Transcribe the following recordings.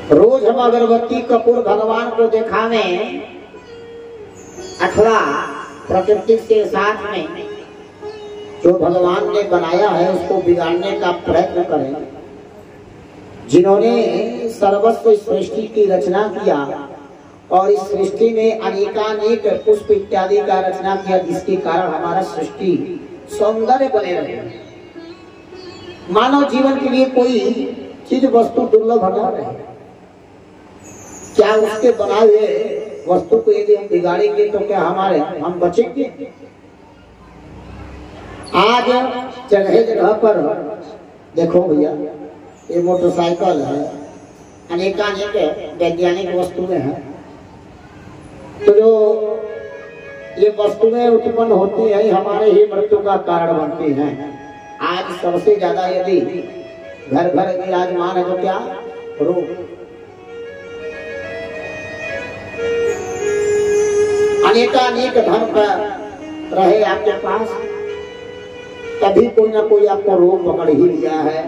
रोज हम अगरबत्ती कपूर भगवान को दिखावे अथवा प्रकृति के साथ में जो भगवान ने बनाया है उसको बिगाड़ने का प्रयत्न करें। जिन्होंने सर्वस्व सृष्टि की रचना किया और इस सृष्टि में अनेकानेक पुष्प इत्यादि का रचना किया, जिसके कारण हमारा सृष्टि सौंदर्य बने रहे। मानव जीवन के लिए कोई चीज वस्तु दुर्लभ न रहे, क्या उसके बनाए हुए वस्तु को यदि हम बिगाड़ेंगे तो क्या हम बचेंगे? आज जगह जगह पर देखो भैया, ये मोटरसाइकिल है, अनेकानेक वैज्ञानिक वस्तुएं हैं। तो जो ये वस्तुएं उत्पन्न होती हैं हमारे ही मृत्यु का कारण बनती हैं। आज सबसे ज्यादा यदि घर घर विराजमान है तो क्या रोग, अनेकानेक धन पर रहे आपके पास, तभी कोई ना कोई आपको रोग पकड़ ही लिया है।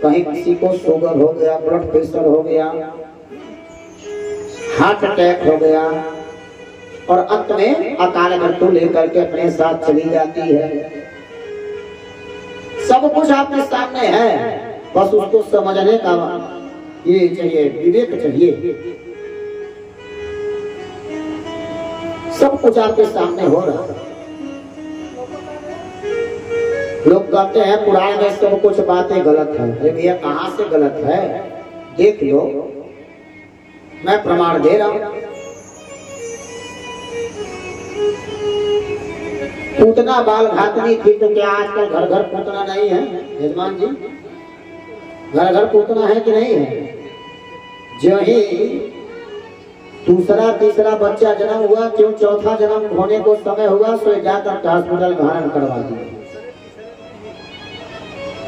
कहीं किसी को शुगर हो गया, ब्लड प्रेशर हो गया, हार्ट अटैक हो गया और अंत में अकाल मृत्यु लेकर के अपने साथ चली जाती है। सब कुछ आपके सामने है, बस उसको समझने का ये चाहिए, विवेक चाहिए। सब कुछ आपके सामने हो रहा है। लोग कहते हैं पुराण में सब कुछ बातें गलत है। अरे भैया कहां से गलत है? देख लो, मैं प्रमाण दे रहा हूं। पूतना बाल घातनी थी तो क्या आजकल घर घर पूतना नहीं है? यजमान जी, घर घर पूतना है कि नहीं है? जो ही दूसरा तीसरा बच्चा जन्म हुआ, क्यों चौथा जन्म होने को समय हुआ, सो जाकर हॉस्पिटल धारण करवा दिया।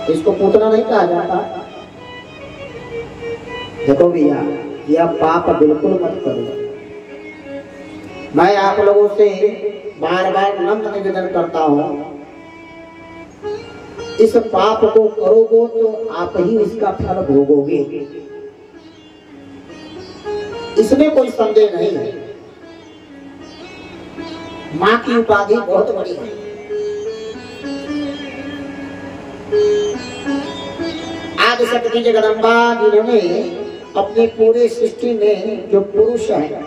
इसको पूतना नहीं कहा जाता। देखो भैया, यह पाप बिल्कुल मत करो। मैं आप लोगों से बार बार नम्र निवेदन करता हूं, इस पाप को करोगे तो आप ही इसका फल भोगोगे, इसमें कोई संदेह नहीं है। मां की उपाधि बहुत बड़ी है। आज शक्ति जगदम्बा जिन्होंने अपनी पूरी सृष्टि में जो पुरुष है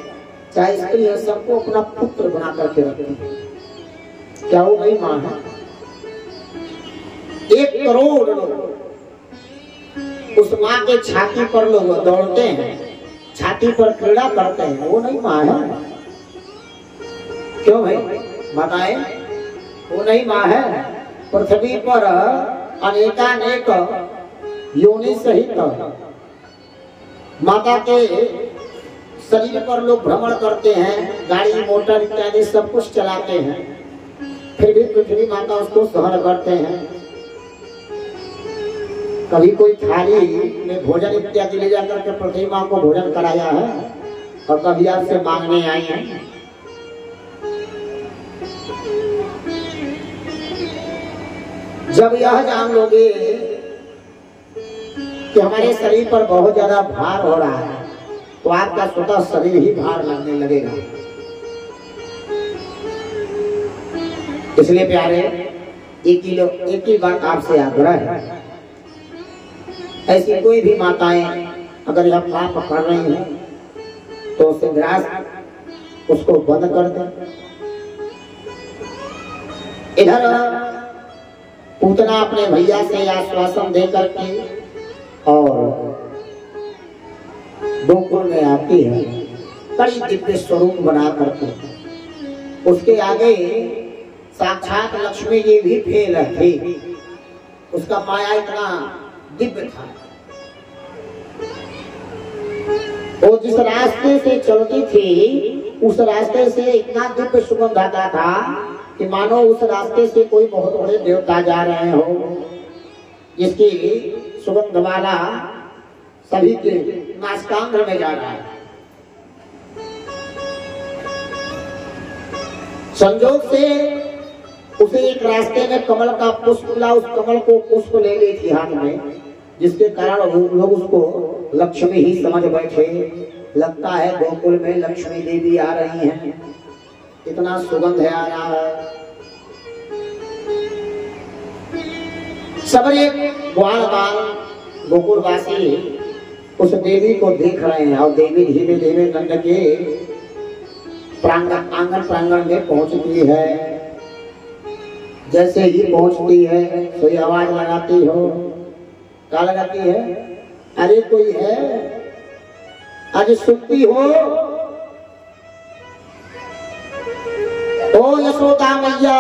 चाहे स्त्री है, सबको अपना पुत्र बना करके रखते हैं। क्या वो नहीं मां है? 1 करोड़ लोग उस मां के छाती पर लोग दौड़ते हैं, छाती पर क्रीड़ा करते हैं, वो नहीं मां है? क्यों भाई बताएं? वो नहीं मां है? पृथ्वी पर अनेकानेक योनि सहित माता के शरीर पर लोग भ्रमण करते हैं, गाड़ी मोटर इत्यादि सब कुछ चलाते हैं, फिर भी पृथ्वी माता उसको सहन करते हैं। कभी कोई थाली में भोजन इत्यादि ले जाकर के पृथ्वी मां को भोजन कराया है और कभी आपसे मांगने आई हैं? जब यह जान लोगे कि हमारे शरीर पर बहुत ज्यादा भार हो रहा है तो आपका स्वतः शरीर ही भार लगने लगेगा। इसलिए प्यारे, एक ही बात आपसे आग्रह है, ऐसी कोई भी माताएं अगर यह पाप कर रही हैं तो शीघ्र उसको बंद कर दें। इधर पूतना अपने भैया से आश्वासन दे करके और गोकुल में आती है, बड़ी दिव्य स्वरूप बना करके। उसके आगे साक्षात लक्ष्मी जी भी फेल थी, उसका माया इतना दिव्य था। वो जिस रास्ते से चलती थी उस रास्ते से इतना दिव्य सुगंध आता था कि मानो उस रास्ते से कोई बहुत बड़े देवता जा रहे हो, जिसकी सुगंध वाला सभी के नासकांध्र में जा रहा है। संजोग से उसे एक रास्ते में कमल का पुष्प मिला, उस कमल को पुष्प ले गई थी हाथ में, जिसके कारण लोग उसको लक्ष्मी ही समझ बैठे, लगता है गोकुल में लक्ष्मी देवी आ रही हैं, इतना सुगंध है आ रहा है। सबरे ग्वाल बाल गोकुलवासी उस देवी को देख रहे हैं और देवी धीमे धीमे नंद के आंगन प्रांगण में पहुंचती है। जैसे ही पहुंचती है कोई आवाज लगाती हो, क्या लगाती है? अरे कोई है, आज सुनती हो? ओ यशोदा मैया।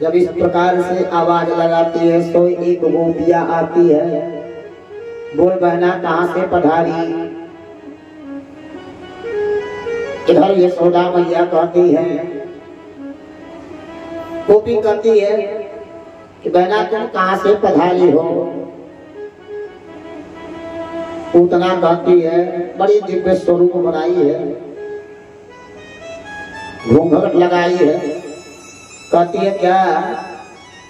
जब इस प्रकार से आवाज लगाती है तो एक गोपिया आती है, बोल बहना कहां से पधारी? इधर यशोदा मैया कहती है, गोपी कहती है कि बहना तुम कहां से पधारी हो? पूतना कहती है बड़ी दिव्य स्वरूप बनाई है, घूंघट लगाई है। कहती है क्या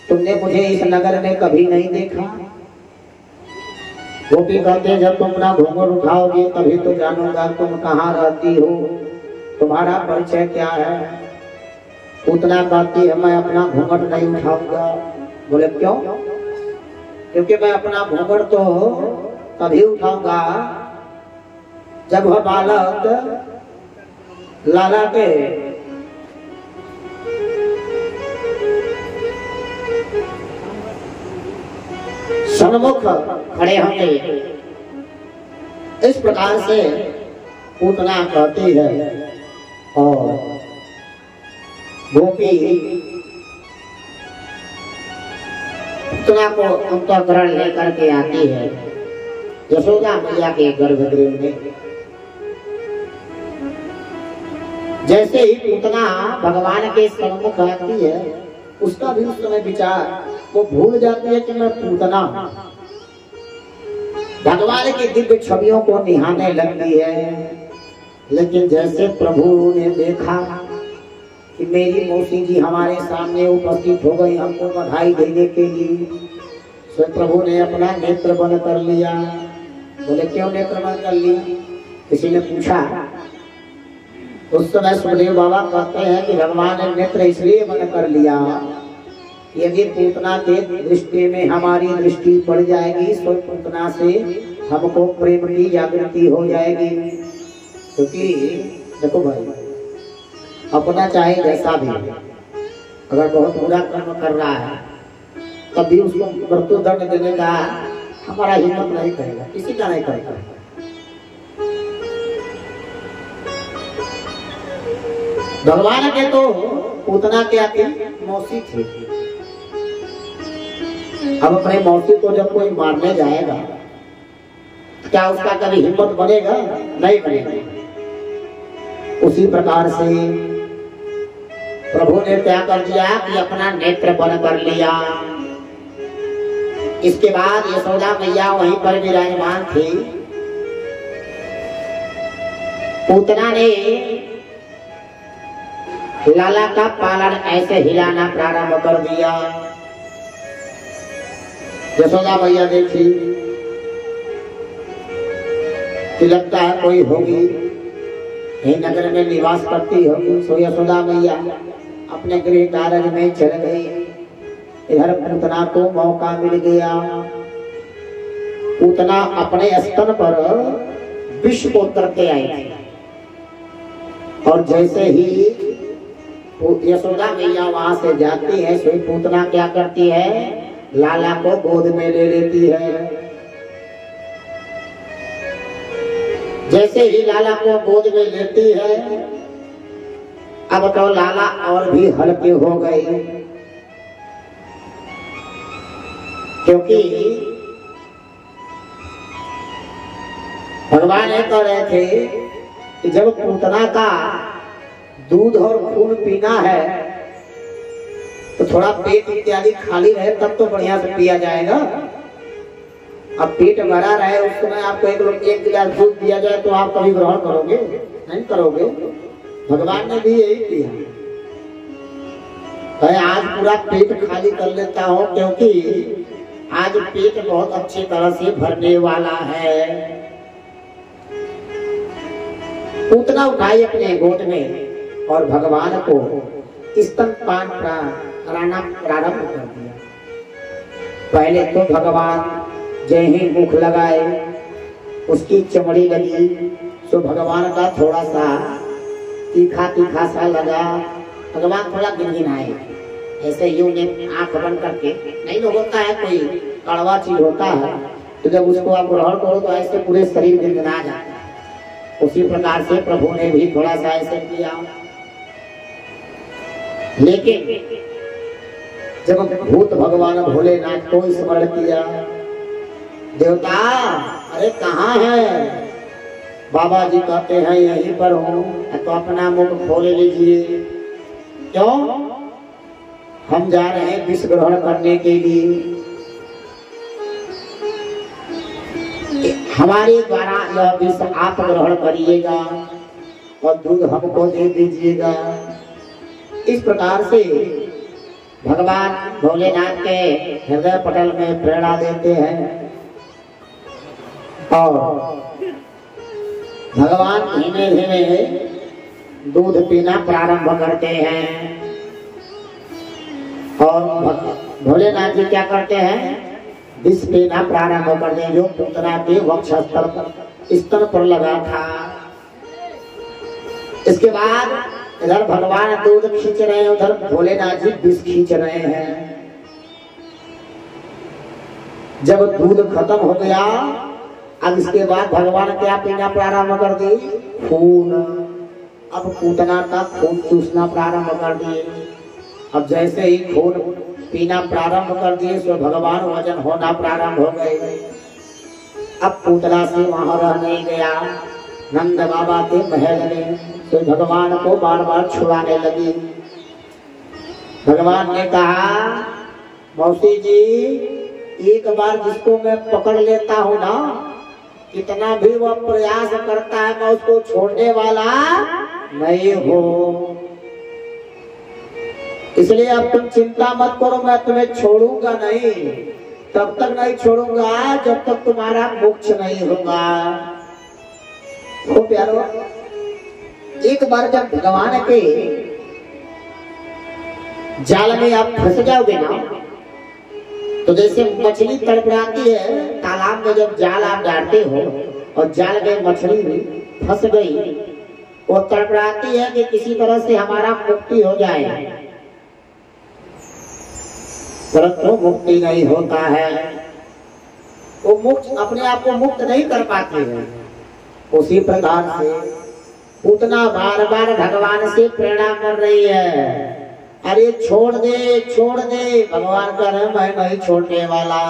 तुमने मुझे इस नगर में कभी नहीं देखा? गोपी कहते हैं जब तुम अपना घूंघट उठाओगे तभी तो जानूंगा तुम कहाँ रहती हो, तुम्हारा परिचय क्या है। पूतना कहती है मैं अपना घूंघट नहीं उठाऊंगा। बोले क्यों? क्योंकि मैं अपना घूंघट तो तभी उठाऊंगा जब वह बालक लाला के सन्मुख खड़े होंगे। इस प्रकार से पूतना कहती है और गोपी पूतना को अंतःकरण लेकर के आती है यशोदा मैया के गर्भगृह में। जैसे ही पूतना भगवान के सम्मुख आती है उसका भी उस समय विचार वो भूल जाती है कि मैं पूतना भगवान की दिव्य छवियों को निहारने लगती है। लेकिन जैसे प्रभु ने देखा कि मेरी मौसी जी हमारे सामने उपस्थित हो गई हमको बधाई देने के लिए, तो प्रभु ने अपना नेत्र बंद कर लिया। बोले क्यों नेत्र बंद कर लिया? किसी ने पूछा। उस समय सुखदेव बाबा कहते हैं कि भगवान ने नेत्र इसलिए बंद कर लिया, यदि पूतना के दृष्टि में हमारी दृष्टि पड़ जाएगी तो पूतना से हमको प्रेम की जागृति हो जाएगी। क्योंकि देखो भाई, अपना चाहे जैसा भी अगर बहुत बुरा कर्म कर रहा है तब भी उसको मृत्यु दंड देने का हमारा हिम्मत नहीं करेगा, किसी का नहीं करेगा। भगवान के तो पूतना क्या थी? मौसी थी। अब अपने मौसी को जब कोई मारने जाएगा क्या उसका कभी हिम्मत बनेगा? नहीं बनेगा। उसी प्रकार से प्रभु ने क्या कर दिया कि अपना नेत्र बंद कर लिया। इसके बाद यशोदा मैया वहीं पर विराजमान थी। पूतना ने लाला का पालन ऐसे हिलाना प्रारंभ कर दिया। यशोदा मैया देखी कि लगता है कोई होगी यही नगर में निवास करती होगी। सो यशोदा मैया अपने गृह कार्य में चल गई। इधर पूतना को मौका मिल गया। पूतना अपने स्तन पर विष को करके आई थी और जैसे ही यशोदा मैया वहां से जाती है सो पूतना क्या करती है? लाला को गोद में ले लेती है। जैसे ही लाला को गोद में लेती है अब तो लाला और भी हल्के हो गए, क्योंकि भगवान ये कह रहे थे कि जब पूतना का दूध और खून पीना है तो थोड़ा पेट इत्यादि खाली रहे तब तो बढ़िया से पिया जाएगा। अब पेट भरा रहे उस समय आपको एक गिलास दूध दिया जाए तो आप कभी ग्रहण करोगे? नहीं करोगे। भगवान ने भी यही किया, मैं आज पूरा पेट खाली कर लेता हूँ क्योंकि आज पेट बहुत अच्छी तरह से भरने वाला है। पूतना उठाई अपने गोद में और भगवान को स्तनपान कराना प्रारंभ कर दिया। पहले तो भगवान जय ही मुख लगाए, उसकी चमड़ी लगी तो भगवान का थोड़ा सा तीखा तीखा सा लगा। भगवान थोड़ा गिनगिनाए, ऐसे यूं ने आंख बंद करके, नहीं तो होता है कोई कड़वा चीज होता है तो जब उसको आप ग्रहण करो तो ऐसे पूरे शरीर गिनगिना जाता है। उसी प्रकार से प्रभु ने भी थोड़ा सा ऐसे किया। लेकिन जब भूत भगवान भोलेनाथ को स्मरण किया, देवता अरे कहाँ है? बाबा जी कहते हैं यहीं पर हूँ, तो अपना मुख खोल लीजिए। क्यों? हम जा रहे हैं विष ग्रहण करने के लिए, हमारे द्वारा यह विष आप ग्रहण करिएगा और दूध हमको दे दीजिएगा। इस प्रकार से भगवान भोलेनाथ के हृदय पटल में प्रेरणा देते हैं और भगवान धीमे धीमे दूध पीना प्रारंभ करते हैं। और भोलेनाथ जी क्या करते हैं? विष पीना प्रारंभ करते हैं, जो पूतना के वक्ष स्तर पर लगा था। इसके बाद इधर भगवान दूध खींच रहे हैं, उधर भोलेनाथ जी विष खींच रहे हैं। जब दूध खत्म हो गया, अब इसके बाद भगवान क्या पीना प्रारंभ कर दिए? खून। अब पूतना का खून चूसना प्रारंभ कर दिए। अब जैसे ही खून पीना प्रारंभ कर दिए तो भगवान वजन होना प्रारंभ हो गए। अब पूतना से वहां रह नहीं गया। नंद बाबा के महल में तो भगवान को बार बार छुड़ाने लगी। भगवान ने कहा, मौसी जी एक बार जिसको मैं पकड़ लेता हूँ ना, कितना भी वह प्रयास करता है मैं उसको छोड़ने वाला नहीं हूँ। इसलिए अब तुम चिंता मत करो, मैं तुम्हें छोड़ूंगा नहीं। तब तक नहीं छोड़ूंगा जब तक तुम्हारा मोक्ष नहीं होगा। तो प्यारो, एक बार जब भगवान के जाल में आप फंस जाओगे ना, तो जैसे मछली तड़पड़ाती है तालाब में, जब जाल आप डालते हो और जाल में मछली फंस गई, वो तड़पड़ाती है कि किसी तरह से हमारा मुक्ति हो जाए, परंतु मुक्ति नहीं होता है। वो मुक्त अपने आप को मुक्त नहीं कर पाते हैं। उसी प्रकार से पूतना बार बार भगवान से प्रेरणा कर रही है, अरे छोड़ दे छोड़ दे। भगवान कह रहे मैं नहीं छोड़ने वाला,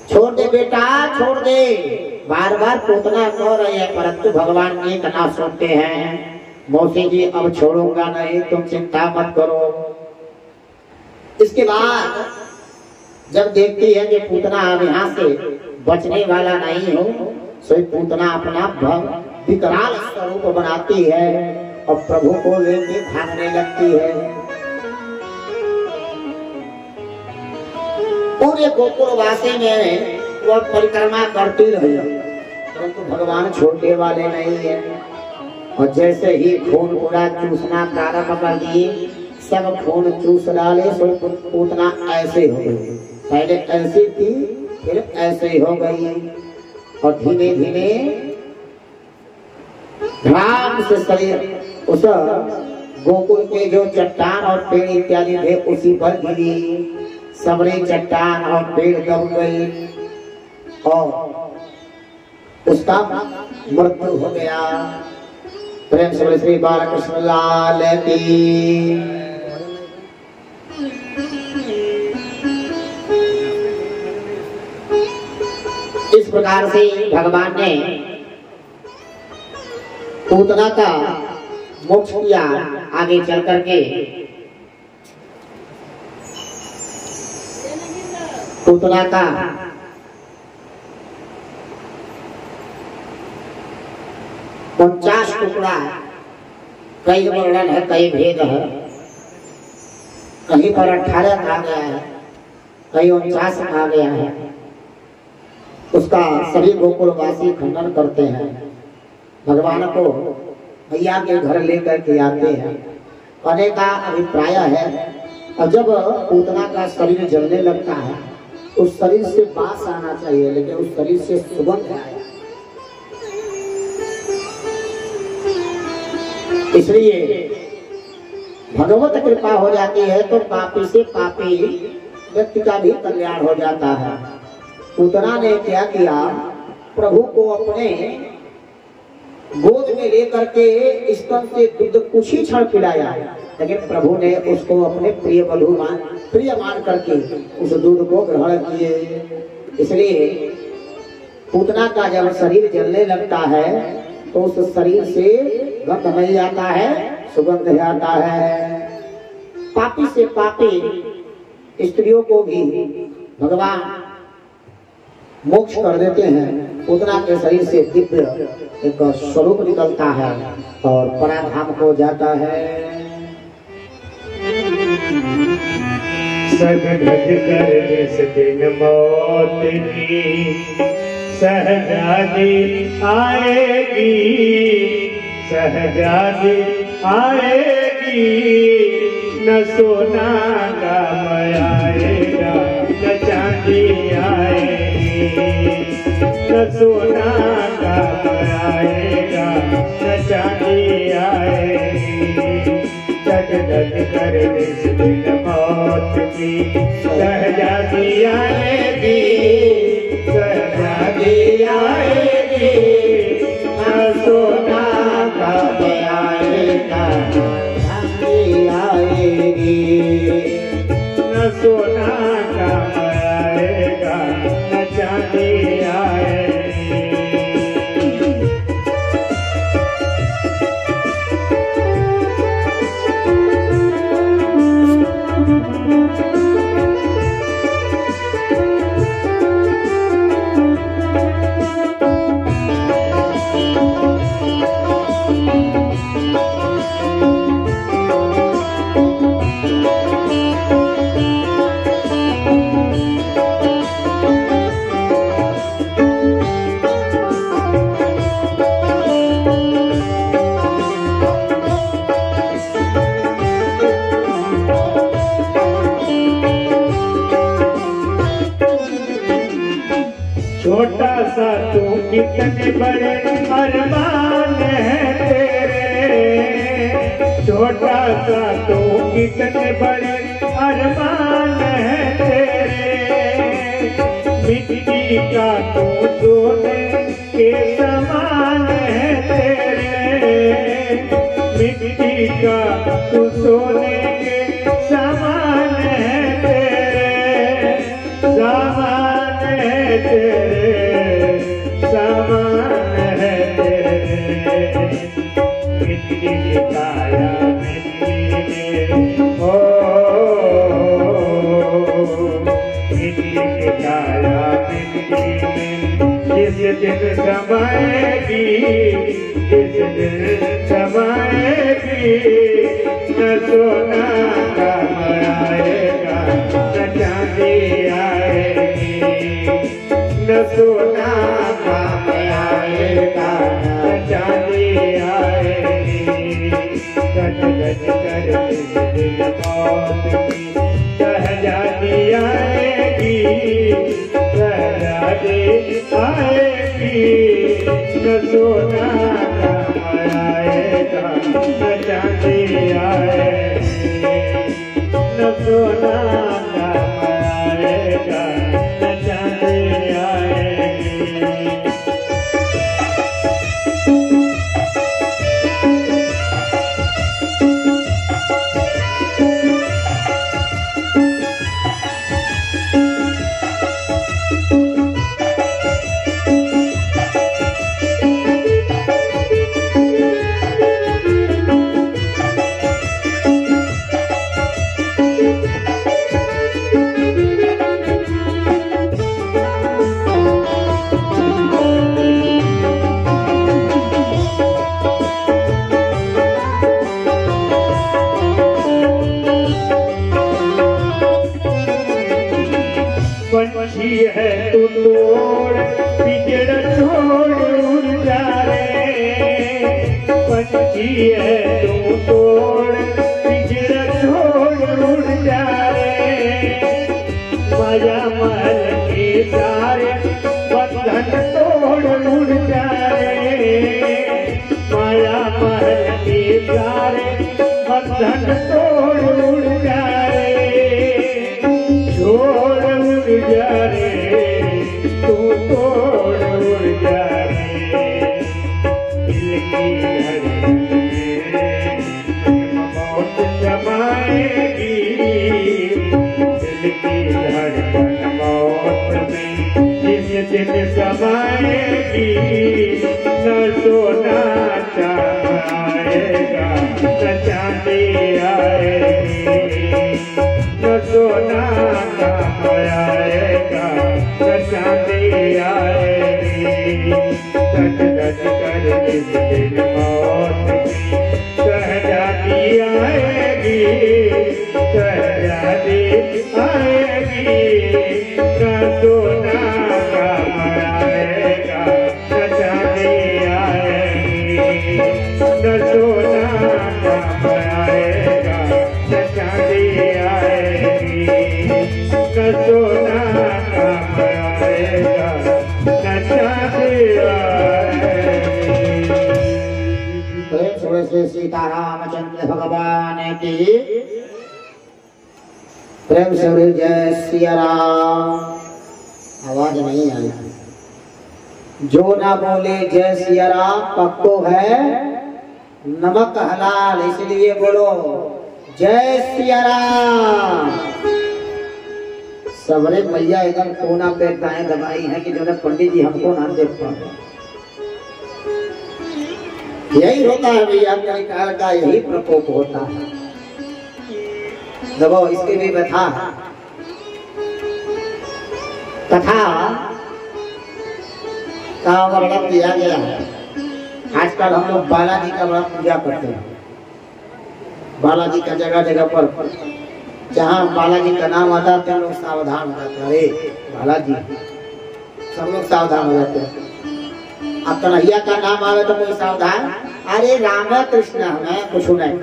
छोड़ दे बेटा छोड़ दे। बार बार पूतना कह रही है, परंतु भगवान एक ना सुनते हैं। मौसी जी अब छोड़ूंगा नहीं, तुम चिंता मत करो। इसके बाद जब देखती है कि पूतना अब यहाँ से बचने वाला नहीं हो, तो पूतना अपना विकराल स्वरूप बनाती है और प्रभु को लेके भागने लगती है। पूरे गोकुलवासी में वह परिक्रमा करती रही, परंतु भगवान छोड़ने वाले नहीं है। और जैसे ही खून पूरा चूसना प्रारंभ कर दिए, सब खून चूस डाले, सो पूतना ऐसे हो गई। पहले ऐसी थी, फिर ऐसे हो गई और धीमे धीमे राम से शरीर उस गोकुल के जो चट्टान और पेड़ इत्यादि थे उसी पर गिरी। सबरे चट्टान और पेड़ दब गए और उसका मृत्यु हो गया। प्रेम से श्री बालकृष्ण लाल की। इस प्रकार से भगवान ने पूतना का मोक्ष किया। आगे चल करके पूतना का उनचास टुकड़ा, कई वर्णन है, कई भेद है। कहीं पर 18 कहा गया है, कई 49 आ गया है, उसका सभी गोकुलवासी खंडन करते हैं, भगवान को भैया के घर लेकर के आते हैं। कहने का अभिप्राय है, और जब पूतना का शरीर जलने लगता है उस शरीर से बास आना चाहिए, लेकिन उस शरीर से सुगंध आया। इसलिए भगवत कृपा हो जाती है तो पापी से पापी व्यक्ति का भी कल्याण हो जाता है। पूतना ने क्या किया, प्रभु को अपने गोद में लेकर के स्तन से दूध कुछ ही क्षण पिलाया, लेकिन प्रभु ने उसको अपने प्रिय मान करके उस दूध को ग्रहण किए। इसलिए पूतना का जब शरीर जलने लगता है तो उस शरीर से गंध नहीं आता है, सुगंध आता है। पापी से पापी स्त्रियों को भी भगवान मोक्ष कर देते हैं। पूतना के शरीर से दिव्य एक स्वरूप निकलता है और पराधाम को जाता है। सगधज कर इस दिन मौत की सहजादी आएगी, सहजादी आएगी, न सोना काम आएगा न चांदी आएगी, न सोना काम आएगा न चांदी आएगी। सगधज कर इस दिन मौत की सहजादी आएगी, सहजादी आएगी, न सोना काम आएगा चांदी आएगी, न सोना काम आएगा न चांदी आएगी। छोटा सा तू कितने बड़े अरमान है तेरे, छोटा सा तू कितने बड़े अरमान है तेरे। मिट्टी का तू सोने के समान है तेरे, मिट्टी का तू सोने के समान है तेरे, समान है तेरे, समान है तेरे। मिट्टी की काया मिट्टी में हो, मिट्टी की काया मिट्टी में जिस दिन समाएगी, जिस दिन समाएगी, न सोना काम आएगा न चांदी आएगी, न सोना काम आएगा न चांदी आएगी। गज गज कर इस दिन मौत की सहजादी आएगी, सहजादी आएगी, न सोना काम आएगा न चांदी आएगी, न सोना काम आएगा न चांदी आएगी। है तू तोड़ पिंजरा छोड़ उड़ जा रे माया महल के सारे बंधन तोड़ उड़ जा रे माया महल के सारे बंधन तोड़ उड़ जा रे छोड़ उड़ जा रे तू तोड़ उड़ जा रे दिल की धड़कन में मौत जमाएगी दिल की धड़कन मौत में जिस दिन समाएगी न सोना आएगा न चांदी आएगी न सोना आएगा न चांदी आएगी सच सच कर इस दिन मौत की सहजादी आएगी सहजादी आएगी न सोना आएगा न चांदी आएगी न सोना आएगा न चांदी आएगी न सोना आएगा न चांदी आएगी। प्रेम से सीतारामचंद्र भगवान की प्रेम से जय सिया राम। आवाज नहीं आई। जो ना बोले जय सिया राम पक्को है नमक हलाल, इसलिए बोलो जय सिया राम। सबरे मैया एकदम कोना पे दाएं दबाई है कि जो पंडित जी हमको ना देख पाए। यही होता है भैया, काल का यही प्रकोप होता है। देखो इसकी भी कथा का वर्णन किया गया है। आजकल हम लोग बालाजी का बड़ा पूजा करते हैं। बालाजी का जगह जगह पर जहाँ बालाजी का नाम आता है लोग सावधान हो जाते हैं। अरे बालाजी, सब लोग सावधान हो जाते हैं। अब कन्हैया का नाम आवे तो कोई सावधान, अरे राम कृष्ण हमें कुछ नहीं,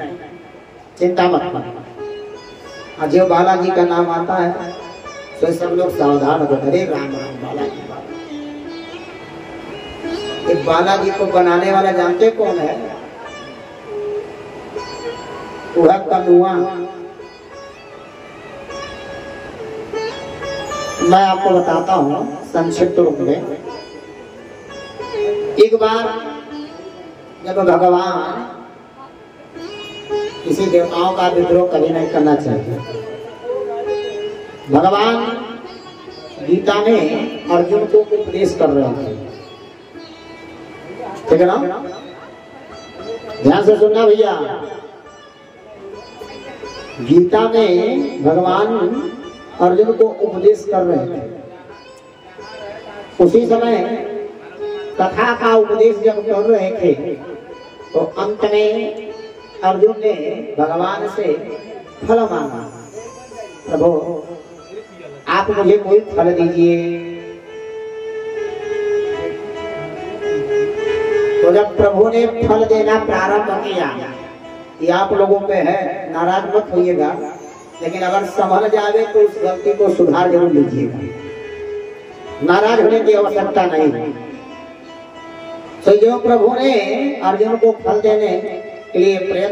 चिंता मत कर। और जो बालाजी का नाम आता है तो सब लोग सावधान हो जाते। अरे राम राम बालाजी बालाजी। बालाजी को बनाने वाला जानते कौन है? वह कनुआ। मैं आपको बताता हूँ संक्षिप्त रूप में। एक बार जब भगवान किसी देवताओं का विद्रोह कभी नहीं करना चाहिए, भगवान गीता में अर्जुन को उपदेश कर रहे थे। ठीक है ना? ध्यान से सुनना भैया। गीता में भगवान अर्जुन को उपदेश कर रहे थे। उसी समय कथा का उपदेश जब कर रहे थे तो अंत में अर्जुन ने भगवान से फल मांगा, प्रभु आप मुझे कोई फल दीजिए। तो जब प्रभु ने फल देना प्रारंभ किया, ये आप लोगों पे है, नाराज मत होइएगा, लेकिन अगर संभल जावे तो उस गलती को सुधार जरूर लीजिएगा, नाराज होने की आवश्यकता नहीं है। तो जो प्रभु ने अर्जुन को फल देने के लिए प्रेम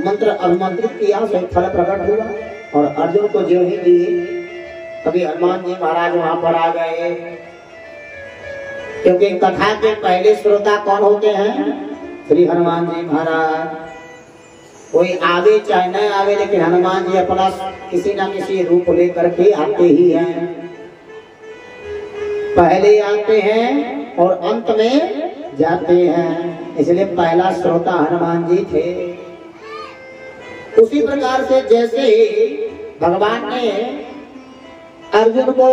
मंत्र अभिमंत्रित किया, उसे फल प्रकट हुआ और अर्जुन को जो ही दिए, तभी हनुमान जी महाराज वहां पर आ गए। क्योंकि कथा के पहले श्रोता कौन होते हैं? श्री हनुमान जी महाराज। कोई आवे चाहे न आवे, लेकिन हनुमान जी अपना किसी न किसी रूप लेकर के आते ही हैं। पहले आते हैं और अंत में जाते हैं, इसलिए पहला श्रोता हनुमान जी थे। उसी प्रकार से जैसे ही भगवान ने अर्जुन को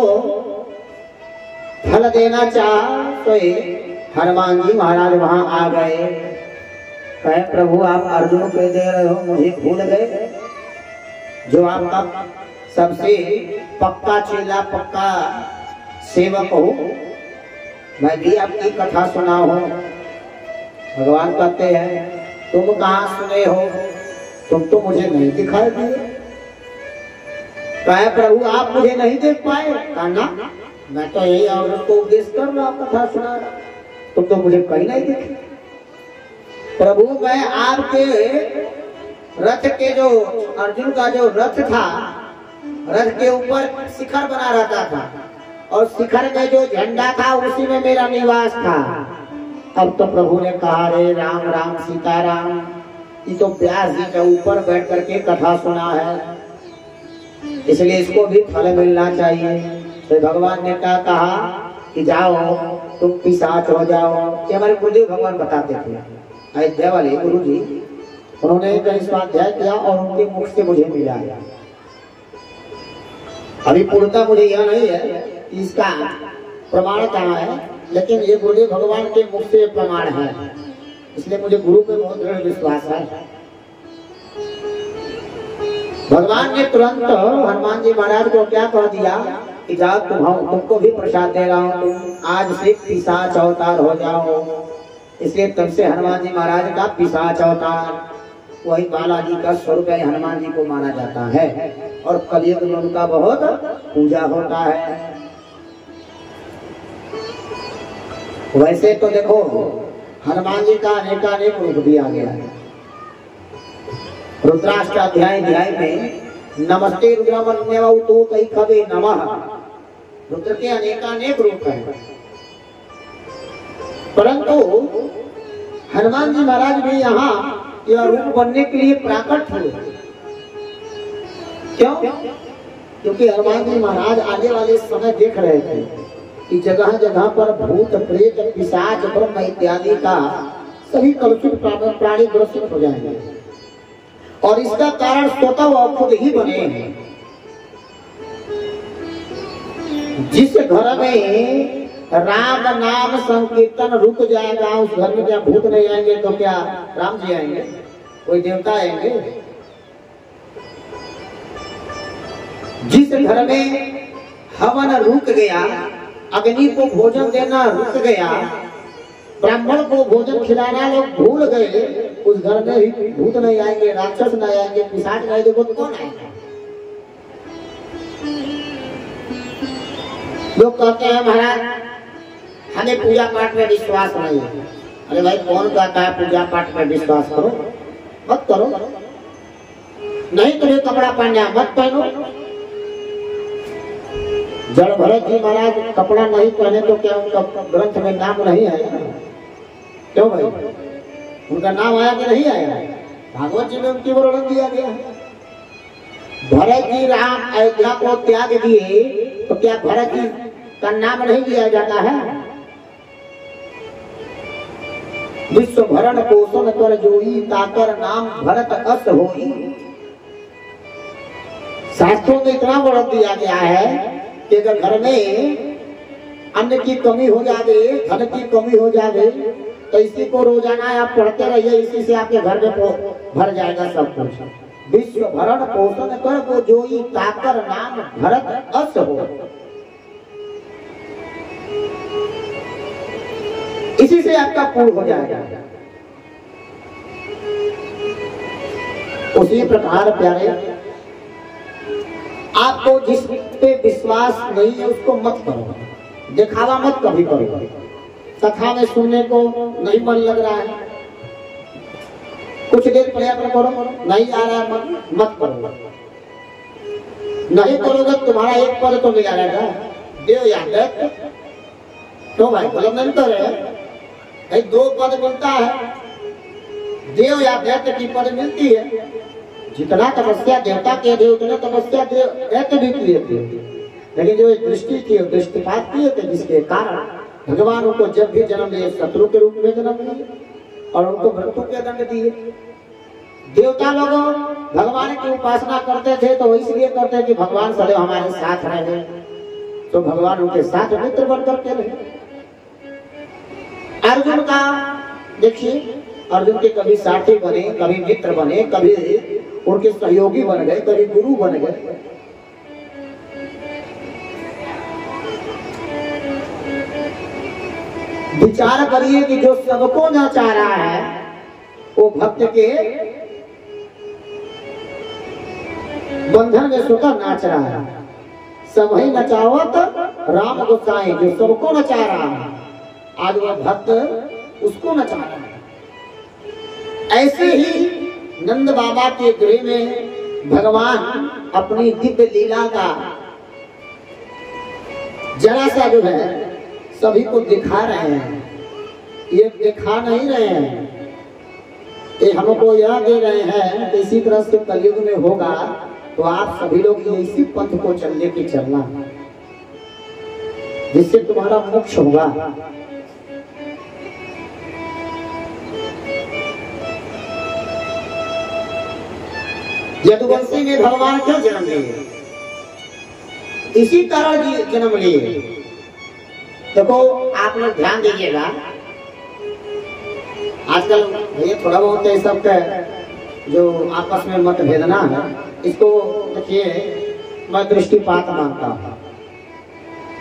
फल देना चाहा, तो हनुमान जी महाराज वहां आ गए। कहे प्रभु आप अर्जुन को दे रहे हो, मुझे भूल गए? जो आपका सबसे पक्का चेला, पक्का सेवक हो, मैं भी आपकी कथा सुना हूं। भगवान कहते हैं तुम कहाँ सुने हो, तुम तो मुझे नहीं दिखाई दिए। कहे प्रभु आप मुझे नहीं देख पाए? कहा ना, मैं तो यही औरत को उपदेश कर रहा, कथा सुना रहा, तुम तो मुझे कहीं नहीं दिखे। प्रभु मैं आपके रथ के जो अर्जुन का जो रथ था, रथ के ऊपर शिखर बना रहता था और शिखर में जो झंडा था उसी में मेरा निवास था। अब तो प्रभु ने कहा रे राम राम सीताराम, ये तो व्यास जी के ऊपर बैठ करके कथा सुना है, इसलिए इसको भी फल मिलना चाहिए। तो भगवान ने कहा कि जाओ तुम पिशाच हो जाओ। ये हमारे गुरुदेव भगवान बताते थे, अयोध्या वाले गुरु जी, उन्होंने कई स्वाध्याय किया और उनके मुख से मुझे मिला है। अभी पूर्णता मुझे यह नहीं है इसका प्रमाण कहाँ है, लेकिन ये गुरुदेव भगवान के मुख से प्रमाण है, इसलिए मुझे गुरु पे बहुत दृढ़ विश्वास है। भगवान ने तुरंत हनुमान जी महाराज को क्या कह दिया कि जाओ तुमको भी प्रसाद दे रहा हूँ, तुम आज से पिशाच अवतार हो जाओ। इसलिए तब से हनुमान जी महाराज का पिशाच अवतार, वही बालाजी का स्वरूप हनुमान जी को माना जाता है और कलयुग में उनका बहुत पूजा होता है। वैसे तो देखो हनुमान जी का अनेकानेक रूप दिया गया है। रुद्राष्ट अध्याय में नमस्ते रुद्रमन्यवतु कई खबे नमः, रुद्र के अनेकानेक रूप हैं, परंतु हनुमान जी महाराज भी यहाँ यह रूप बनने के लिए प्राकट हुए। क्यों? क्योंकि हनुमान जी महाराज आने वाले समय देख रहे थे कि जगह जगह पर भूत प्रेत पिशाच ब्रह्म इत्यादि का सभी कलुषित प्राणी ग्रसित हो जाएंगे और इसका कारण स्वतः वह खुद ही बने हैं। जिस घर में राम नाम संकीर्तन रुक जाएगा उस घर में क्या भूत नहीं आएंगे तो क्या राम जी आएंगे, कोई देवता आएंगे? जिस घर में हवन रुक गया, अग्नि को भोजन देना रुक गया, ब्राह्मण को भोजन खिलाना लोग भूल गए, उस घर में ही भूत नहीं आएंगे, राक्षस नहीं आएंगे, पिशाच नहीं, देखो तो कौन आएंगे? लोग कहते हैं महाराज हमें पूजा पाठ में विश्वास नहीं है। अरे भाई कौन कहता है पूजा पाठ में विश्वास करो? मत करो। नहीं तुम्हें कपड़ा पहनना मत पहनो। जड़ भरत जी महाराज कपड़ा नहीं पहने तो क्या उनका ग्रंथ में नाम नहीं आया? क्यों भाई? उनका नाम आया कि नहीं आया? भागवत जी में उनकी वर्णन दिया गया है। भरत जी राम अयोध्या को त्याग दिए तो क्या भरत जी का नाम नहीं लिया जाता है? विश्व भरण पोषण कर जोई ताकर नाम भरत अस होई। शास्त्रों में इतना वर्णन दिया गया है कि अगर घर में अन्न की कमी हो जाए, धन की कमी हो जाए, तो इसी को रोजाना आप पढ़ते रहिए, इसी से आपके घर में भर जाएगा सब कुछ। विश्व भरण पोषण कर को जोई ताकर नाम भरत अस हो। इसी से आपका पूर्ण हो जाएगा। उसी प्रकार प्यारे आपको जिस पे विश्वास नहीं है उसको मत करो, दिखावा मत कभी करो। कथा में सुनने को नहीं मन लग रहा है, कुछ देर प्रयत्न करो, नहीं आ रहा है मन, मत करो। नहीं करोगे तुम्हारा एक पद तो मिला रहेगा, देव याद तो भाई मतलब नहीं तो रहे भाई, दो पद मिलता है, देव या दैत्य की पद मिलती है। जितना तपस्या देवता के थे उतना तपस्या दैत्य भी किए थे, लेकिन जो दृष्टि थी दृष्टिपात किए थे, जिसके कारण भगवान उनको जब भी जन्म दिए शत्रु के रूप में जन्म दिए और उनको मृत्यु के दंड दिए। देवता लोग भगवान की उपासना करते थे तो इसलिए करते कि भगवान सदैव हमारे साथ रहे, तो भगवान उनके साथ मित्र बनकर के रहे। अर्जुन का देखिए, अर्जुन के कभी साथी बने, कभी मित्र बने, कभी उनके सहयोगी बन गए, कभी गुरु बन गए। विचार करिए कि जो सबको नचा रहा है वो भक्त के बंधन में स्वतः नाच रहा है। सब ही नचावत राम गोसाई, जो सबको नचा रहा है, आज वह भक्त उसको नचा रहा है। ऐसे ही नंद बाबा के गृह में भगवान अपनी दिव्य लीला का जरा सा जो है सभी को दिखा रहे हैं। ये दिखा नहीं रहे हैं, ये हमको यह दे रहे हैं कि इसी तरह से कलयुग में होगा तो आप सभी लोग इसी पंथ को चलने की चलना, जिससे तुम्हारा मोक्ष होगा। यदुवंशी में भगवान क्यों जन्म लिए? इसी कारण जन्म लिए। देखो आप लोग ध्यान दीजिएगा, आजकल ये थोड़ा बहुत है सबका जो आपस में मतभेदना है, इसको देखिए मैं दृष्टिपात मानता हूँ।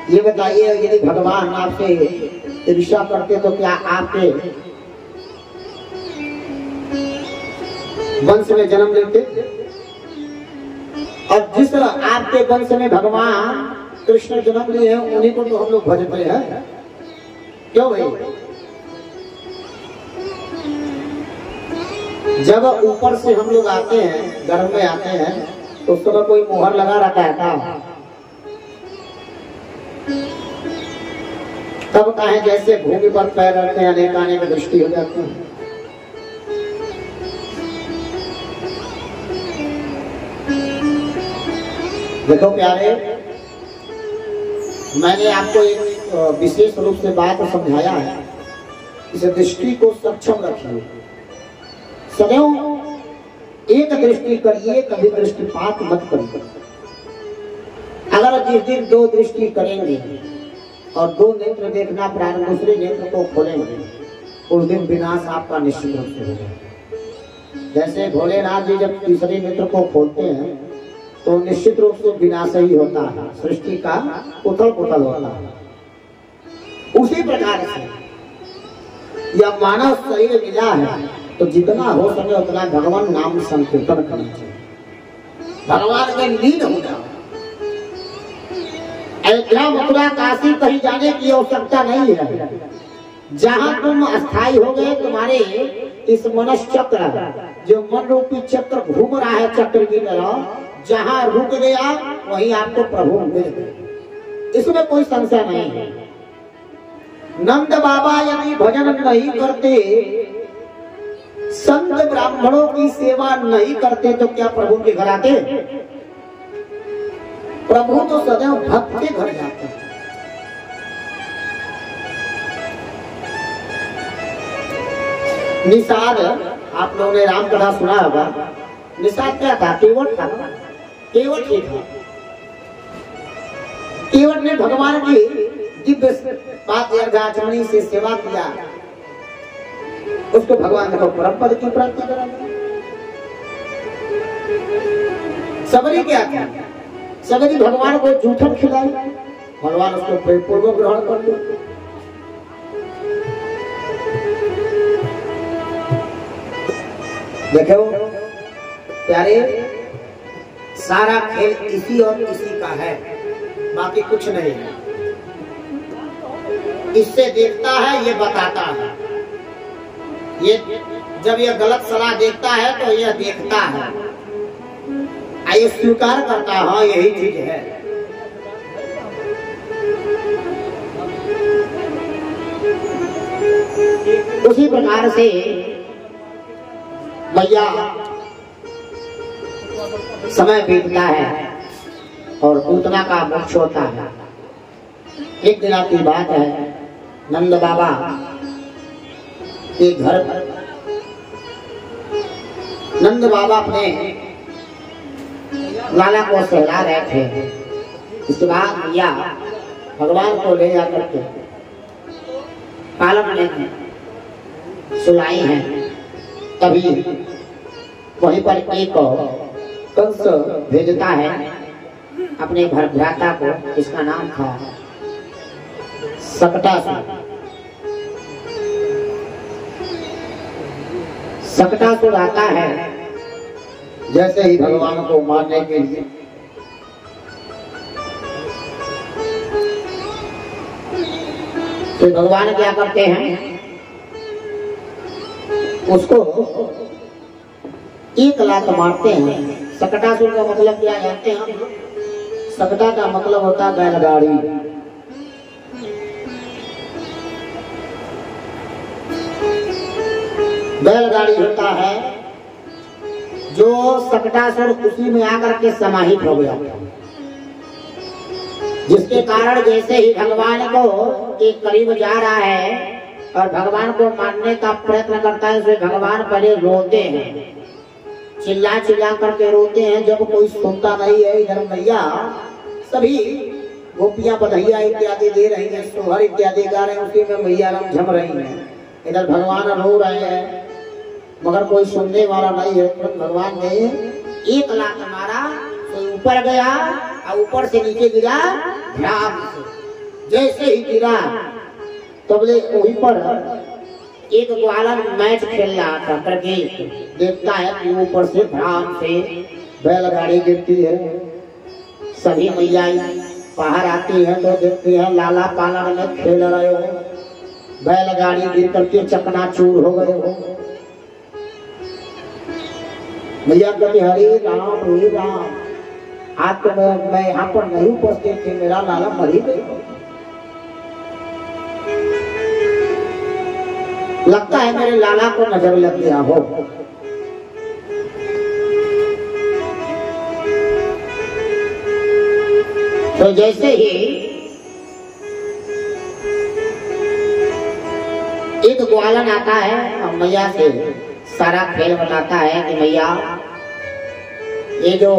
ये बताइए यदि भगवान आपसे ईर्ष्या करते तो क्या आपके वंश में जन्म लेते? और जिस तरह आपके वंश में भगवान कृष्ण जन्म लिए हैं उन्हीं को तो हम लोग भजते हैं, क्यों भाई? जब ऊपर से हम लोग आते हैं, गर्भ में आते हैं, तो उस समय कोई मोहर लगा रहता है क्या? तब कहे जैसे भूमि पर पैर रखते हैं अनेक आने में दृष्टि हो जाती है। देखो प्यारे, मैंने आपको एक विशेष रूप से बात समझाया है, इस दृष्टि को सक्षम रखिए। सदैव एक दृष्टि करिए, कभी दृष्टिपात मत करिए। अगर जिस दिन दो दृष्टि करेंगे और दो नेत्र देखना प्रारंभ, दूसरे नेत्र को खोलेंगे, उस दिन विनाश आपका निश्चित रूप से होगा। जैसे भोलेनाथ जी जब तीसरे नेत्र को खोलते हैं तो निश्चित रूप से विनाश ही होता है, सृष्टि का उथल पुथल होता है। उसी प्रकार से यह मानव शरीर मिला है तो जितना हो सके उतना भगवान नाम संकीर्तन करना चाहिए, भगवान में लीन हो जाओ। अयोध्या मथुरा काशी कहीं जाने की आवश्यकता नहीं है। जहां तुम अस्थायी हो गए, तुम्हारे इस मनुष्य चक्र जो मन रूपी चक्र घूम रहा है चक्र की तरह, जहां रुक गया वहीं आपको प्रभु मिल गए, इसमें कोई संशय नहीं है। नंद बाबा यदि भजन नहीं करते, संत ब्राह्मणों की सेवा नहीं करते तो क्या प्रभु के घर आते? प्रभु तो सदैव भक्त के घर जाते हैं। निषाद, आप लोगों ने राम कथा सुना होगा। निषाद क्या था? केवट था। केवट ही था। केवट ने भगवान की दिव्य पाद से सेवा किया, उसको भगवान ने परम पद की प्राप्ति करा। सबरी क्या था? सबरी भगवान को जूठन खिलाई, भगवान उसको प्रेमपूर्वक ग्रहण कर लिया। देखो प्यारे, सारा खेल किसी और किसी का है, बाकी कुछ नहीं है। इससे देखता है, ये बताता है। ये जब ये गलत सलाह देखता है तो यह देखता है, ये स्वीकार करता है, हाँ यही चीज है। उसी प्रकार से भैया समय बीतता है और पूतना का मोक्ष होता है। एक दिन की बात है, नंद बाबा के घर पर नंद बाबा अपने लाला को सहला रहे थे। इसके बाद भैया भगवान को ले जाकर के पालक ने सुलाई है। तभी वहीं पर एक कंस भेजता है अपने भ्राता को, इसका नाम था सकटासुर। सकटासुर आता है जैसे ही भगवान को मारने के लिए। तो भगवान क्या करते हैं, उसको एक लात मारते हैं। सकटासुर का मतलब क्या जानते हैं हम? सकटा का मतलब होता है बैलगाड़ी। बैलगाड़ी होता है जो सकटासुर उसी में आकर के समाहित हो गया, जिसके कारण जैसे ही भगवान को के करीब जा रहा है और भगवान को मारने का प्रयत्न करता है, उसमें भगवान पहले रोते हैं, चिल्ला चिल्ला करके रोते हैं। जब कोई सुनता नहीं है, इधर मैया सभी गोपियां बधाइयां इत्यादि दे रही हैं, सोहर इत्यादि गा रहे हैं, उसी में मैया रम झम रही हैं, इधर भगवान रो रहे हैं, मगर कोई सुनने वाला नहीं है। तो भगवान ने एक लात मारा तो ऊपर गया और ऊपर से नीचे गिरा ध्यान से। जैसे ही गिरा तबले वहीं पर एक ग्वालन मैच खेल रहा था करके देखता है कि ऊपर से भ्राम से बैलगाड़ी गिरती है। सभी मैया बाहर आती है तो देखती है लाला पालन में खेल रहे हो, बैलगाड़ी गिर करके चकनाचूर हो गए हो। मैया कहती हरे राम, आज तो मैं यहाँ पर नहीं उपस्थित थी, मेरा लाला मर ही गई। लगता है मेरे लाला को नजर लग गया हो। तो जैसे ही एक ग्वालन आता है और मैया से सारा खेल बताता है कि मैया ये जो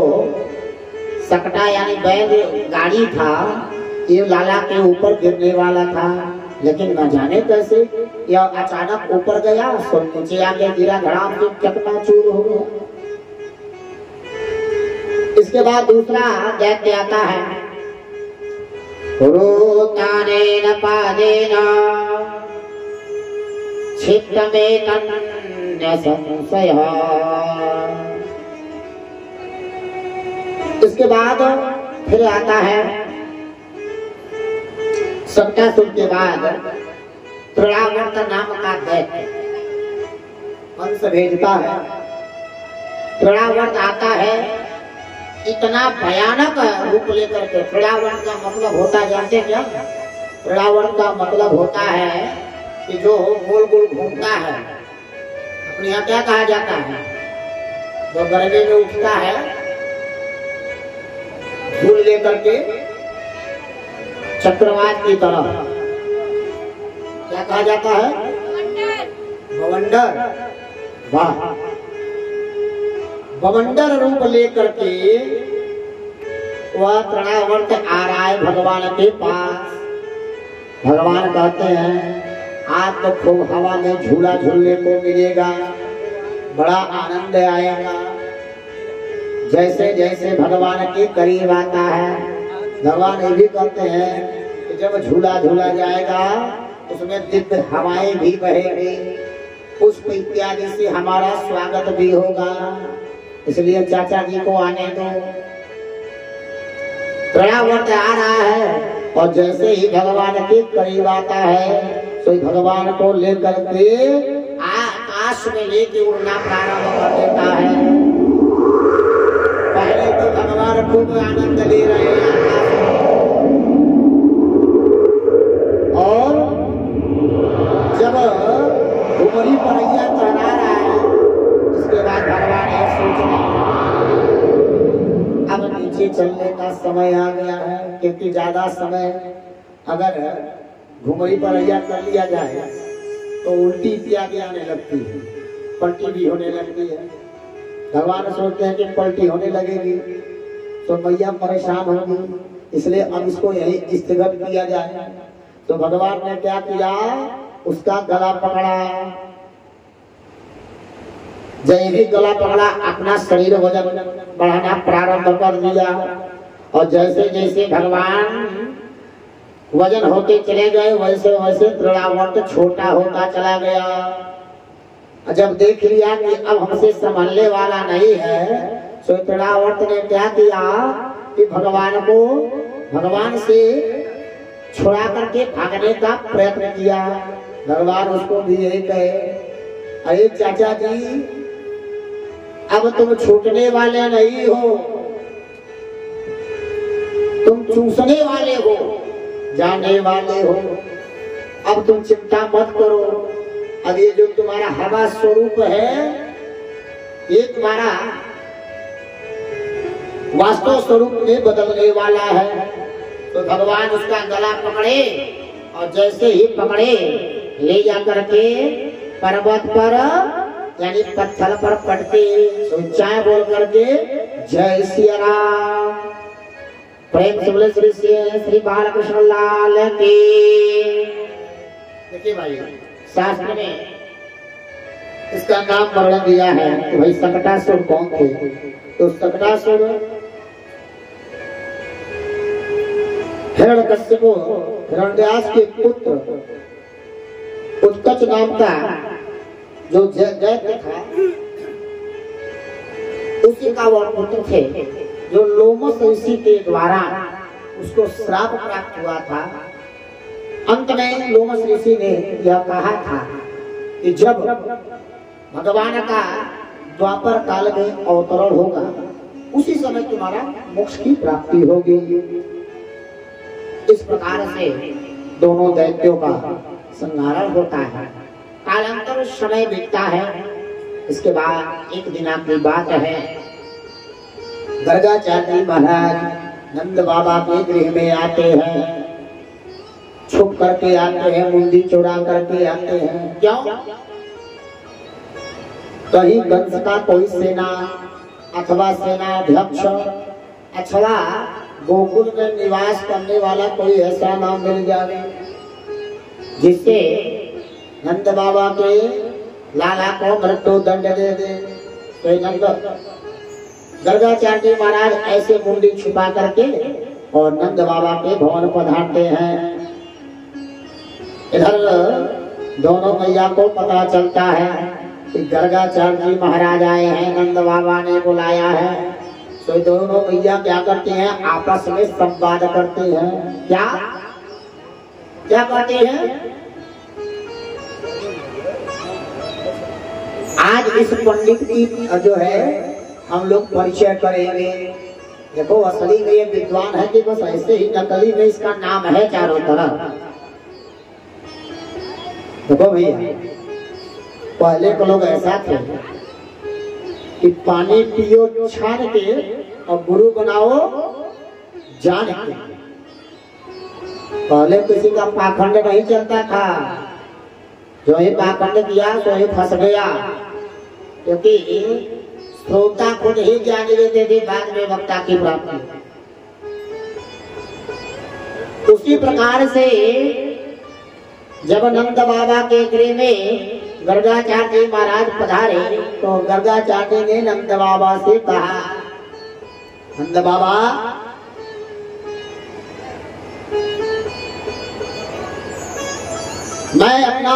सकटा यानी बैल गाड़ी था, ये लाला के ऊपर गिरने वाला था, लेकिन न जाने कैसे यह अचानक ऊपर गया, नीचे आके गिरा, धड़ाम से चकनाचूर हो गया। इसके बाद दूसरा दैत्य आता है, रोतानेन पादेन छित्तमेतन्य संशयः। इसके बाद फिर आता है सकटासुर के बाद त्रिरावर्त नाम का दैत्य वंश भेजता है। त्रिरावर्त आता है इतना भयानक रूप लेकर के। त्रिरावर्त का मतलब होता जानते क्या? त्रिरावर्त का मतलब होता है कि जो गोल गोल घूमता है, अपने यहाँ क्या कहा जाता है, जो गर्मी में उठता है धूल लेकर के चक्रवात की तरह, क्या कहा जाता है? बवंडर। वाह, बवंडर रूप लेकर के वह त्रिरावर्त आ रहा है भगवान के पास। भगवान कहते हैं आज तो खूब हवा में झूला झूलने को मिलेगा, बड़ा आनंद आएगा। जैसे जैसे भगवान के करीब आता है, भगवान ये भी कहते हैं कि जब झूला झूला जाएगा उसमें दिव्य हवाएं भी बहेंगी, पुष्प इत्यादि से हमारा स्वागत भी होगा, इसलिए चाचा जी को आने दो। त्रिरावर्त आ रहा है और जैसे ही भगवान के करीब आता है तो भगवान को लेकर के आकाश में लेके उड़ना प्रारंभ कर देता है। पहले तो भगवान खूब आनंद ले रहे हैं और जब घुमरी परैया तैरा रहा है, उसके बाद भगवान ये सोचने अब नीचे चलने का समय आ गया है, क्योंकि ज्यादा समय अगर घुमरी परैया कर लिया जाए तो उल्टी इत्यादि आने लगती है, पलटी भी होने लगती है। भगवान सोचते हैं कि पलटी होने लगेगी तो मैया परेशान होगी, इसलिए अब इसको यही स्थगित किया जाए। तो भगवान ने क्या किया, उसका गला पकड़ा। जब भी गला पकड़ा, अपना शरीर वजन बढ़ाना प्रारंभ कर दिया और जैसे जैसे भगवान वजन होते चले गए वैसे वैसे त्रिरावर्त छोटा होता चला गया। जब देख लिया कि अब हमसे संभलने वाला नहीं है, तो तृणावर्त ने क्या किया कि भगवान से छुड़ा करके भागने का प्रयत्न किया। भगवान उसको भी यही कहे, अरे चाचा जी अब तुम छूटने वाले नहीं हो, तुम चूसने वाले हो, जाने वाले हो। अब तुम चिंता मत करो, अब ये जो तुम्हारा हवा स्वरूप है ये तुम्हारा वास्तव स्वरूप में बदलने वाला है। तो भगवान उसका गला पकड़े और जैसे ही पकड़े ले जा करके पर्वत पर यानी पत्थर पर पटके ऊंचाई बोल करके जय सिया राम, प्रेम से बोले श्री बालकृष्ण लाल की। देखिए भाई शास्त्र में इसका नाम वर्णन दिया है कि भाई सकटासुर कौन थे। तो सकटासुर हिरण्यकश्यप हिरण्यव्यास के पुत्र उत्कच नाम का जो दैत्य था उसी का वह पुत्र थे, जो लोमस ऋषि के द्वारा उसको श्राप प्राप्त हुआ था। अंत में लोमस ऋषि ने यह कहा था कि जब भगवान का द्वापर काल में अवतरण होगा उसी समय तुम्हारा मोक्ष की प्राप्ति होगी। इस प्रकार से दोनों दैत्यों का संहार होता है। कालांतर समय बीतता है। इसके बाद एक दिन की बात है, गर्गाचार्य महाराज नंद बाबा के गृह में आते हैं, छुप करके आते हैं, मुंडी चुरा करके आते हैं। क्यों? कहीं कंस का कोई सेना अथवा सेनाध्यक्ष अथवा गोकुल में निवास करने वाला कोई ऐसा नाम मिल जाए जिससे नंद बाबा के लाला को मृत्यु दंड दे दे। तो नंद गर्गाचार्य महाराज ऐसे मुंडी छुपा करके और नंद बाबा के भवन पधारते हैं। इधर दोनों मैया को पता चलता है कि गर्गाचार्य महाराज आए हैं, नंद बाबा ने बुलाया है। तो दोनों मैया क्या करती हैं, आपस में संवाद करती हैं। क्या क्या करती हैं? आज इस पंडित की जो है हम लोग परिचय करेंगे। देखो असली में ये विद्वान है कि बस ऐसे ही, नकली में इसका नाम है चारों तरफ। देखो भैया पहले के लोग ऐसा थे कि पानी पियो छान के और गुरु बनाओ जान के। पहले किसी का पाखंड नहीं चलता था, जो ही पाखंड किया तो ही फंस गया, क्योंकि श्रोता खुद ही जान लेते थे बाद में वक्ता की प्राप्ति। उसी प्रकार से जब नंद बाबा के गृह में गर्गाचार्य महाराज पधारे तो गर्गाचार्य ने नंद बाबा से कहा, नंद बाबा मैं अपना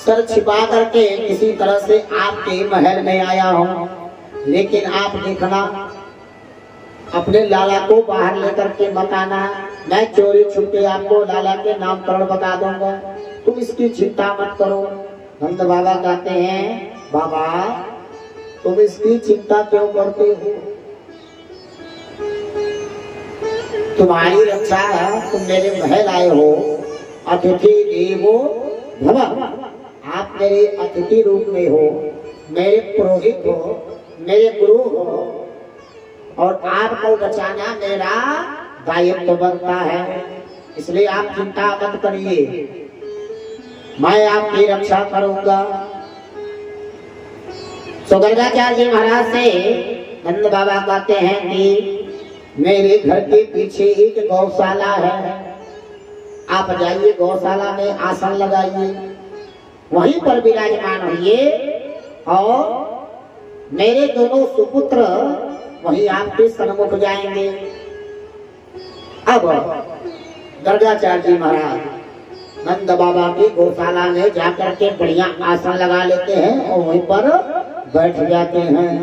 सर छिपा करके किसी तरह से आपके महल में आया हूँ, लेकिन आप देखना अपने लाला को बाहर लेकर के मत आना। मैं चोरी छुपके आपको लाला के नामकरण बता दूंगा, तुम इसकी चिंता मत करो। नंद बाबा कहते हैं, बाबा तुम इसकी चिंता क्यों करते हो? तुम्हारी रक्षा, तुम मेरे महल आए हो, अतिथि देवो भव, आप मेरे अतिथि रूप में हो, मेरे पुरोहित हो, मेरे गुरु हो, और आपको बचाना मेरा दायित्व बनता है। इसलिए आप चिंता मत करिए, मैं आपकी रक्षा करूंगा। तो गर्गाचार्य महाराज से नंद बाबा कहते हैं कि मेरे घर के पीछे एक गौशाला है, आप जाइए गौशाला में आसन लगाइए, वहीं पर विराजमान होइए और मेरे दोनों सुपुत्र वहीं आपके सन्मुख जाएंगे। अब गर्गाचार्य महाराज नंद बाबा की गौशाला में जाकर के बढ़िया आसन लगा लेते हैं और वहीं पर बैठ जाते हैं।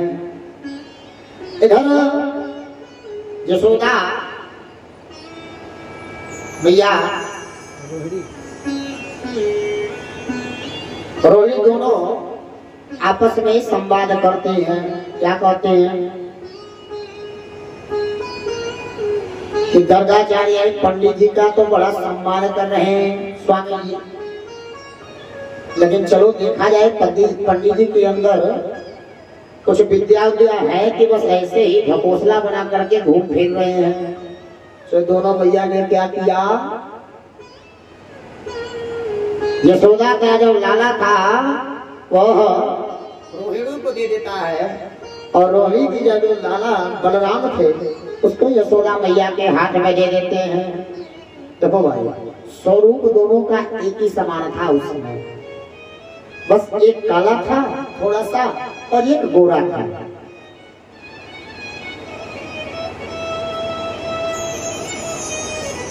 इधर यशोदा मैया रोहिणी दोनों आपस में संवाद करते हैं। क्या कहते हैं कि गर्गाचार्य पंडित जी का तो बड़ा सम्मान कर रहे हैं स्वामी जी, लेकिन चलो देखा जाए पंडित जी के अंदर कुछ विद्या है कि बस ऐसे ही ढकोसला बना करके घूम फिर रहे हैं। तो दोनों भैया ने क्या किया, यशोदा का जो लाला था वह रोहिणी को दे देता है और रोहिणी की जो लाला बलराम थे उसको यशोदा मैया के हाथ में दे देते हैं। देखो भाई, स्वरूप दोनों का एक ही समान था उस समय, बस एक काला था थोड़ा सा और एक गोरा था।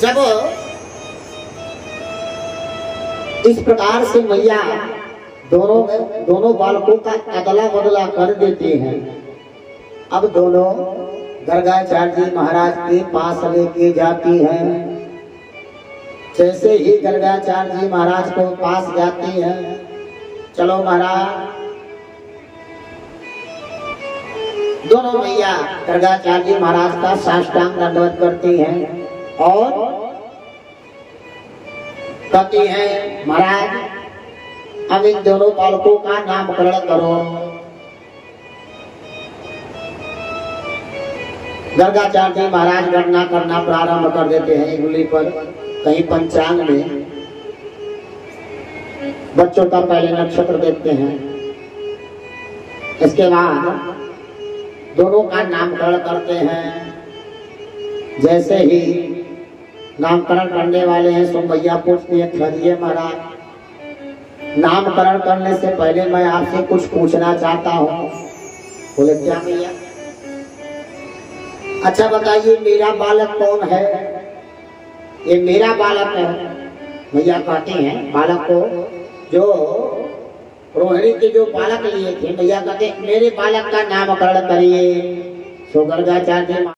जब इस प्रकार से मैया दोनों बालकों का अदला बदला कर देते हैं, अब दोनों गर्गाचार्य जी महाराज के पास लेके जाती हैं। जैसे ही गर्गाचार्य जी महाराज को पास जाती हैं, चलो महाराज, दोनों मैया गर्गाचार्य जी महाराज का साष्टांग दंडवत करती हैं और कहती हैं महाराज अब इन दोनों बालकों का नामकरण करो। गर्गाचार्य जी महाराज गणना करना प्रारंभ कर देते हैं उंगली पर, कहीं पंचांग में बच्चों का पहले नक्षत्र देखते हैं, इसके बाद दोनों का नामकरण करते हैं। जैसे ही नामकरण करने वाले हैं सो मैया पूछती है, ठहरिए महाराज, नामकरण करने से पहले मैं आपसे कुछ पूछना चाहता हूँ। बोले क्या मैया? अच्छा बताइए मेरा बालक कौन है? ये मेरा बालक है। मैया कहते हैं बालक को, जो रोहिणी के जो बालक लिए थे, मैया कहते मेरे बालक का नामकरण करिए। सो गर्गाचार्य